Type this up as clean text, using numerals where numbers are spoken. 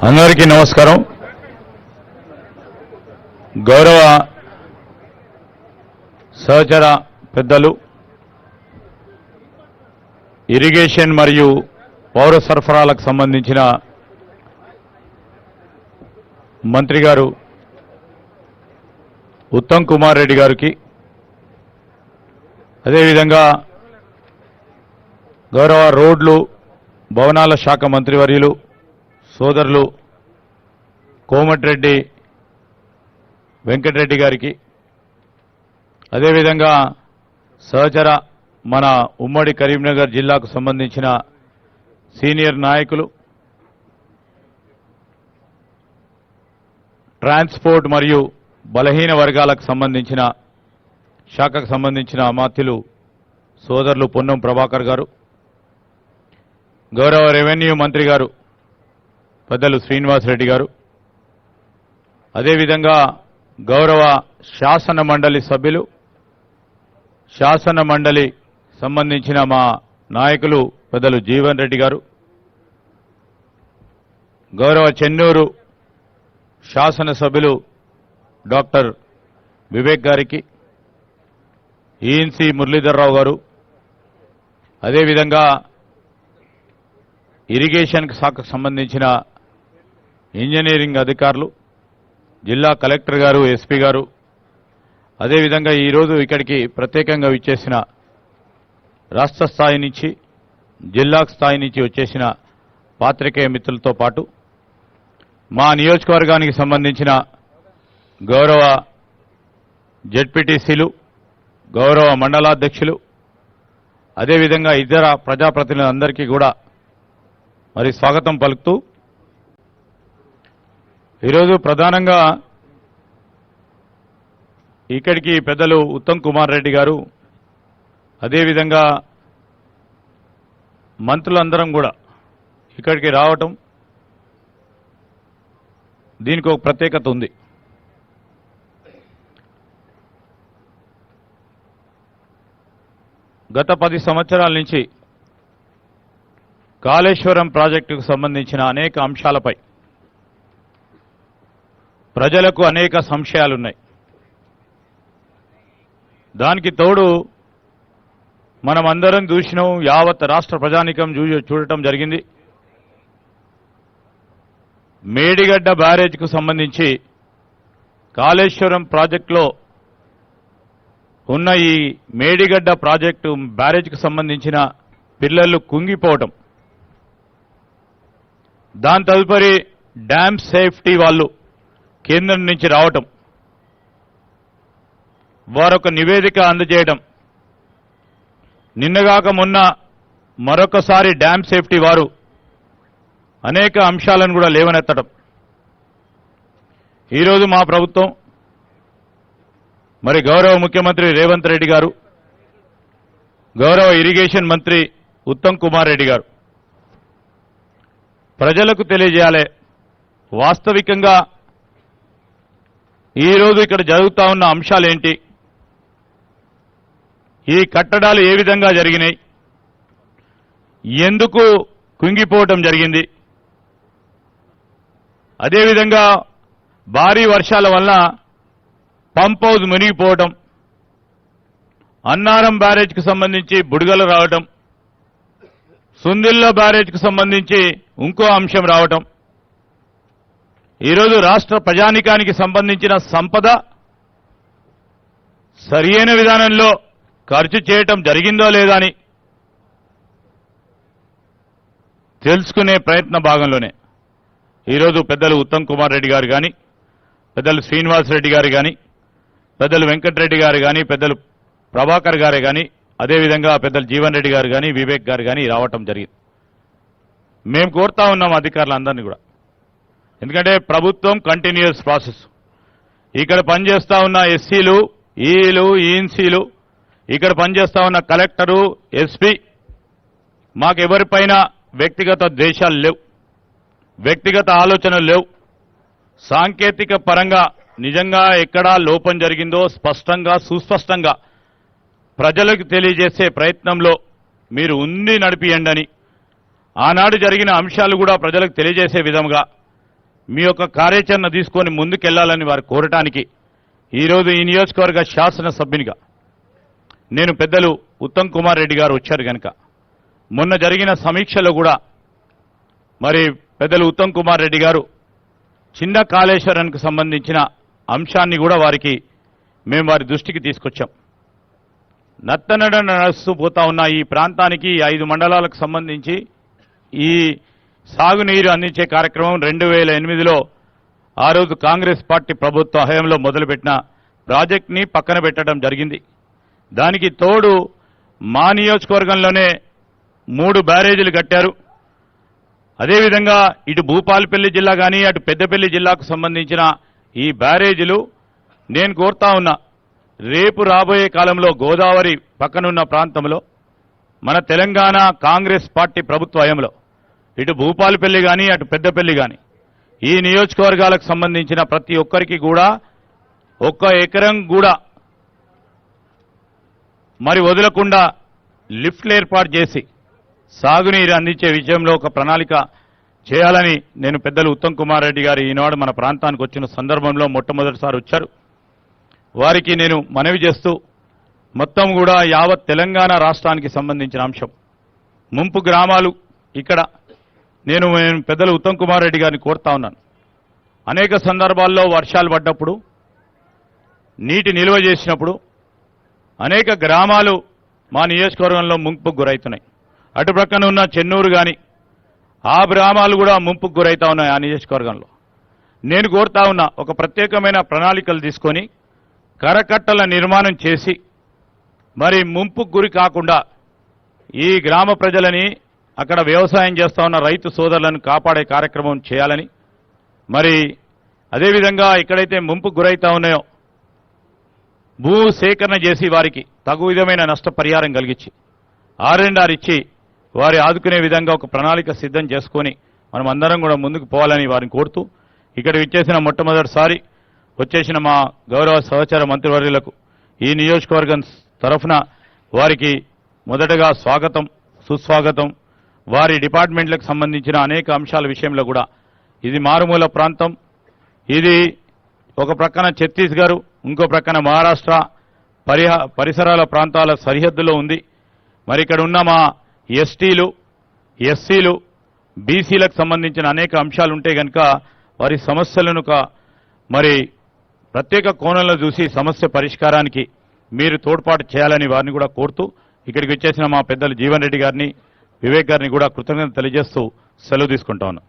అందరికీ నమస్కారం. గౌరవ సహచర పెద్దలు ఇరిగేషన్ మరియు పౌర సరఫరాలకు సంబంధించిన మంత్రి గారు ఉత్తమ్ కుమార్ రెడ్డి గారికి, అదేవిధంగా గౌరవ రోడ్లు భవనాల శాఖ మంత్రివర్యులు సోదరులు కోమటిరెడ్డి వెంకటరెడ్డి గారికి, అదేవిధంగా సహచర మన ఉమ్మడి కరీంనగర్ జిల్లాకు సంబంధించిన సీనియర్ నాయకులు, ట్రాన్స్పోర్ట్ మరియు బలహీన వర్గాలకు సంబంధించిన శాఖకు సంబంధించిన అమాత్యులు సోదరులు పొన్నం ప్రభాకర్ గారు, గౌరవ రెవెన్యూ మంత్రి గారు పెద్దలు శ్రీనివాసరెడ్డి గారు, అదేవిధంగా గౌరవ శాసన మండలి సభ్యులు, శాసన మండలి సంబంధించిన మా నాయకులు పెద్దలు జీవన్ రెడ్డి గారు, గౌరవ చెన్నూరు శాసనసభ్యులు డాక్టర్ వివేక్ గారికి, ఈఎన్సీ మురళీధర్రావు గారు, అదేవిధంగా ఇరిగేషన్ శాఖకు సంబంధించిన ఇంజనీరింగ్ అధికారులు, జిల్లా కలెక్టర్ గారు, ఎస్పీ గారు, అదేవిధంగా ఈరోజు ఇక్కడికి ప్రత్యేకంగా విచ్చేసిన రాష్ట్ర స్థాయి నుంచి జిల్లా స్థాయి నుంచి వచ్చేసిన పాత్రికేయ మిత్రులతో పాటు మా నియోజకవర్గానికి సంబంధించిన గౌరవ జెడ్పీటీసీలు, గౌరవ మండలాధ్యక్షులు, అదేవిధంగా ఇతర ప్రజాప్రతినిధులందరికీ కూడా మరి స్వాగతం పలుకుతూ, ఈరోజు ప్రధానంగా ఇక్కడికి పెద్దలు ఉత్తమ్ కుమార్ రెడ్డి గారు, అదేవిధంగా మంత్రులందరం కూడా ఇక్కడికి రావటం, దీనికి ఒక ప్రత్యేకత ఉంది. గత 10 సంవత్సరాల నుంచి కాళేశ్వరం ప్రాజెక్టుకు సంబంధించిన అనేక అంశాలపై ప్రజలకు అనేక సంశయాలున్నాయి. దానికి తోడు మనమందరం చూసినాం, యావత్ రాష్ట్ర ప్రజానీకం చూడటం జరిగింది. మేడిగడ్డ బ్యారేజ్కు సంబంధించి కాళేశ్వరం ప్రాజెక్టులో ఉన్న ఈ మేడిగడ్డ ప్రాజెక్టు బ్యారేజ్కు సంబంధించిన పిల్లలు కుంగిపోవటం, దాని తదుపరి డ్యామ్ సేఫ్టీ వాళ్ళు కేంద్రం నుంచి రావటం, వారొక నివేదిక అందజేయడం, నిన్నగాక మొన్న మరొకసారి డ్యామ్ సేఫ్టీ వారు అనేక అంశాలను కూడా లేవనెత్తడం. ఈరోజు మా ప్రభుత్వం మరి గౌరవ ముఖ్యమంత్రి రేవంత్ రెడ్డి గారు, గౌరవ ఇరిగేషన్ మంత్రి ఉత్తమ్ కుమార్ రెడ్డి గారు ప్రజలకు తెలియజేయాలి, వాస్తవికంగా ఈరోజు ఇక్కడ జరుగుతా ఉన్న అంశాలేంటి, ఈ కట్టడాలు ఏ విధంగా జరిగినాయి, ఎందుకు కుంగిపోవటం జరిగింది, అదేవిధంగా భారీ వర్షాల వల్ల పంప్ హౌస్ మునిగిపోవటం, అన్నారం బ్యారేజ్కి సంబంధించి బుడగలు రావటం, సుందిల్ల బ్యారేజ్కు సంబంధించి ఇంకో అంశం రావటం, ఈరోజు రాష్ట్ర ప్రజానీకానికి సంబంధించిన సంపద సరియైన విధానంలో ఖర్చు చేయటం జరిగిందో లేదా అని తెలుసుకునే ప్రయత్న భాగంలోనే ఈరోజు పెద్దలు ఉత్తమ్ కుమార్ రెడ్డి గారు కానీ, పెద్దలు శ్రీనివాసరెడ్డి గారు కానీ, పెద్దలు వెంకటరెడ్డి గారు కానీ, పెద్దలు ప్రభాకర్ గారే కానీ, అదేవిధంగా పెద్దలు జీవన్ రెడ్డి గారు కానీ, వివేక్ గారు కానీ రావటం జరిగింది. మేము కోరుతా ఉన్నాం అధికారులందరినీ కూడా, ఎందుకంటే ప్రభుత్వం కంటిన్యూస్ ప్రాసెస్. ఇక్కడ పనిచేస్తా ఉన్న ఎస్సీలు, ఈలు, ఈఎన్సీలు, ఇక్కడ పనిచేస్తా ఉన్న కలెక్టరు, ఎస్పీ, మాకెవరిపైన వ్యక్తిగత ద్వేషాలు లేవు, వ్యక్తిగత ఆలోచనలు లేవు. సాంకేతిక పరంగా నిజంగా ఎక్కడా లోపం జరిగిందో స్పష్టంగా సుస్పష్టంగా ప్రజలకు తెలియజేసే ప్రయత్నంలో మీరు ఉంది నడిపియండి. ఆనాడు జరిగిన అంశాలు కూడా ప్రజలకు తెలియజేసే విధంగా మీ యొక్క కార్యాచరణ తీసుకొని ముందుకెళ్లాలని వారు కోరటానికి ఈరోజు ఈ నియోజకవర్గ శాసనసభ్యునిగా నేను పెద్దలు ఉత్తమ్ కుమార్ రెడ్డి గారు వచ్చారు కనుక మొన్న జరిగిన సమీక్షలో కూడా మరి పెద్దలు ఉత్తమ్ కుమార్ రెడ్డి గారు చిన్న కాళేశ్వరానికి సంబంధించిన అంశాన్ని కూడా మేము వారి దృష్టికి తీసుకొచ్చాం. నత్తనడ నడుస్తూ పోతా ఉన్న ఈ ప్రాంతానికి 5 మండలాలకు సంబంధించి ఈ సాగునీరు అందించే కార్యక్రమం 2008లో ఆ రోజు కాంగ్రెస్ పార్టీ ప్రభుత్వ హయాంలో మొదలుపెట్టిన ప్రాజెక్ట్ని పక్కన పెట్టడం జరిగింది. దానికి తోడు మా నియోజకవర్గంలోనే 3 బ్యారేజీలు కట్టారు. అదేవిధంగా ఇటు భూపాలపల్లి జిల్లా కానీ అటు పెద్దపల్లి జిల్లాకు సంబంధించిన ఈ బ్యారేజీలు నేను కోరుతా ఉన్నా, రేపు రాబోయే కాలంలో గోదావరి పక్కనున్న ప్రాంతంలో మన తెలంగాణ కాంగ్రెస్ పార్టీ ప్రభుత్వ హయాంలో ఇటు భూపాలపల్లి కానీ అటు పెద్దపల్లి కానీ ఈ నియోజకవర్గాలకు సంబంధించిన ప్రతి ఒక్కరికి కూడా 1 ఎకరం కూడా మరి వదలకుండా లిఫ్ట్లు ఏర్పాటు చేసి సాగునీరు అందించే విషయంలో ఒక ప్రణాళిక చేయాలని నేను పెద్దలు ఉత్తమ్ కుమార్ రెడ్డి గారు ఈనాడు మన ప్రాంతానికి వచ్చిన సందర్భంలో మొట్టమొదటిసారి వచ్చారు. వారికి నేను మనవి చేస్తూ మొత్తం కూడా యావత్ తెలంగాణ రాష్ట్రానికి సంబంధించిన అంశం ముంపు గ్రామాలు ఇక్కడ నేను పెద్దలు ఉత్తమ్ కుమార్ రెడ్డి గారిని కోరుతా ఉన్నాను. అనేక సందర్భాల్లో వర్షాలు పడ్డప్పుడు నీటి నిల్వ చేసినప్పుడు అనేక గ్రామాలు మా నియోజకవర్గంలో ముంపుకు గురవుతున్నాయి. అటు ప్రక్కన ఉన్న చెన్నూరు కానీ ఆ గ్రామాలు కూడా ముంపుకు గురవుతా ఉన్నాయి. ఆ నియోజకవర్గంలో నేను కోరుతా ఉన్నా, ఒక ప్రత్యేకమైన ప్రణాళికలు తీసుకొని కరకట్టల నిర్మాణం చేసి మరి ముంపుకు గురి కాకుండా ఈ గ్రామ ప్రజలని అక్కడ వ్యవసాయం చేస్తా ఉన్న రైతు సోదరులను కాపాడే కార్యక్రమం చేయాలని, మరి అదేవిధంగా ఎక్కడైతే ముంపుకు గురైతా ఉన్నాయో భూ సేకరణ చేసి వారికి తగు విధమైన నష్టపరిహారం కలిగించి R&R ఇచ్చి వారి ఆదుకునే విధంగా ఒక ప్రణాళిక సిద్ధం చేసుకొని మనం అందరం కూడా ముందుకు పోవాలని వారిని కోరుతూ ఇక్కడ విచ్చేసిన మొట్టమొదటిసారి వచ్చేసిన మా గౌరవ సహచర మంత్రివర్యులకు ఈ నియోజకవర్గం తరఫున వారికి మొదటగా స్వాగతం సుస్వాగతం. వారి డిపార్ట్మెంట్లకు సంబంధించిన అనేక అంశాల విషయంలో కూడా ఇది మారుమూల ప్రాంతం, ఇది ఒక ప్రక్కన ఛత్తీస్గఢ్ ఇంకో ప్రక్కన మహారాష్ట్ర పరిసరాల ప్రాంతాల సరిహద్దులో ఉంది. మరి ఇక్కడ ఉన్న మా ఎస్టీలు ఎస్సీలు బీసీలకు సంబంధించిన అనేక అంశాలు ఉంటే కనుక వారి సమస్యలను మరి ప్రత్యేక కోణంలో చూసి సమస్య పరిష్కారానికి మీరు తోడ్పాటు చేయాలని వారిని కూడా కోరుతూ ఇక్కడికి వచ్చేసిన మా పెద్దలు జీవన్ రెడ్డి గారిని వివేక్ గారిని కూడా కృతజ్ఞతలు తెలియజేస్తూ సెలవు తీసుకుంటా ఉన్నాను.